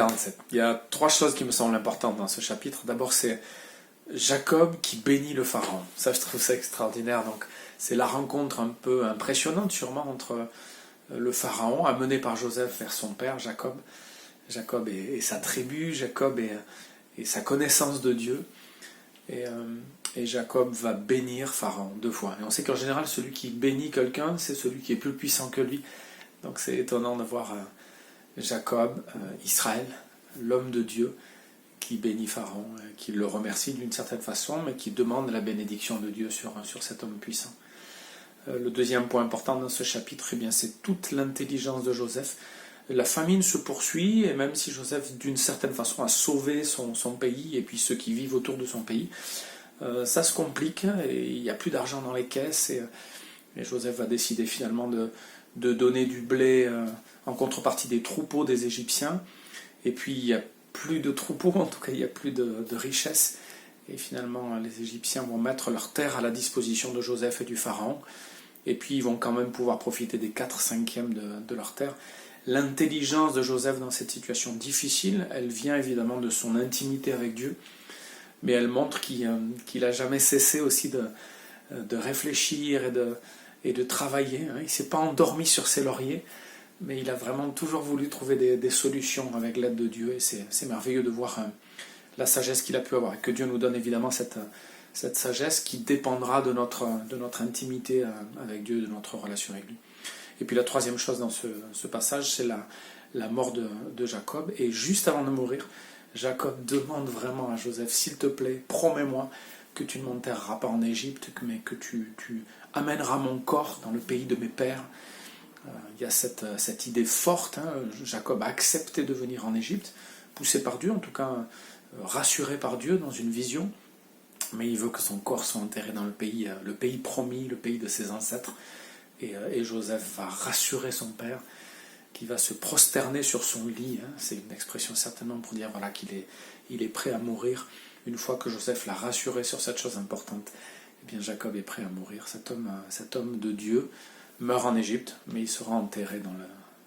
47. Il y a trois choses qui me semblent importantes dans ce chapitre. D'abord, c'est Jacob qui bénit le pharaon. Ça, je trouve ça extraordinaire. Donc, c'est la rencontre un peu impressionnante, sûrement, entre le pharaon, amené par Joseph vers son père, Jacob. Jacob et sa tribu, Jacob et sa connaissance de Dieu. Et Jacob va bénir Pharaon 2 fois. Et on sait qu'en général, celui qui bénit quelqu'un, c'est celui qui est plus puissant que lui. Donc c'est étonnant de voir Jacob, Israël, l'homme de Dieu, qui bénit Pharaon, qui le remercie d'une certaine façon, mais qui demande la bénédiction de Dieu sur cet homme puissant. Le deuxième point important dans ce chapitre, eh bien, c'est toute l'intelligence de Joseph. La famine se poursuit, et même si Joseph, d'une certaine façon, a sauvé son pays, et puis ceux qui vivent autour de son pays, ça se complique, et il n'y a plus d'argent dans les caisses, et Joseph va décider finalement de donner du blé en contrepartie des troupeaux des Égyptiens, et puis il n'y a plus de troupeaux, en tout cas il n'y a plus de richesses, et finalement les Égyptiens vont mettre leurs terres à la disposition de Joseph et du Pharaon, et puis ils vont quand même pouvoir profiter des 4/5 de leurs terres. L'intelligence de Joseph dans cette situation difficile, elle vient évidemment de son intimité avec Dieu, mais elle montre qu'il n'a jamais cessé aussi de réfléchir et de travailler. Il ne s'est pas endormi sur ses lauriers, mais il a vraiment toujours voulu trouver des solutions avec l'aide de Dieu, et c'est merveilleux de voir la sagesse qu'il a pu avoir, et que Dieu nous donne évidemment cette sagesse qui dépendra de notre intimité avec Dieu, de notre relation avec lui. Et puis la troisième chose dans ce passage, c'est la mort de Jacob. Et juste avant de mourir, Jacob demande vraiment à Joseph, s'il te plaît, promets-moi que tu ne m'enterreras pas en Égypte, mais que tu amèneras mon corps dans le pays de mes pères. Il y a cette idée forte, Jacob a accepté de venir en Égypte, poussé par Dieu, en tout cas rassuré par Dieu dans une vision, mais il veut que son corps soit enterré dans le pays promis, le pays de ses ancêtres. Et Joseph va rassurer son père, qui va se prosterner sur son lit. C'est une expression certainement pour dire voilà, qu'il est prêt à mourir. Une fois que Joseph l'a rassuré sur cette chose importante, eh bien Jacob est prêt à mourir. Cet homme de Dieu meurt en Égypte, mais il sera enterré dans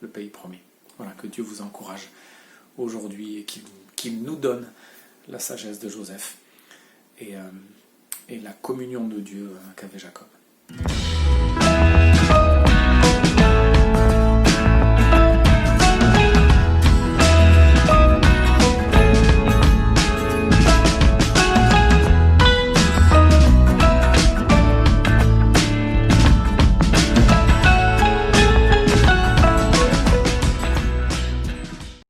le pays promis. Voilà, que Dieu vous encourage aujourd'hui et qu'il nous donne la sagesse de Joseph et la communion de Dieu qu'avait Jacob.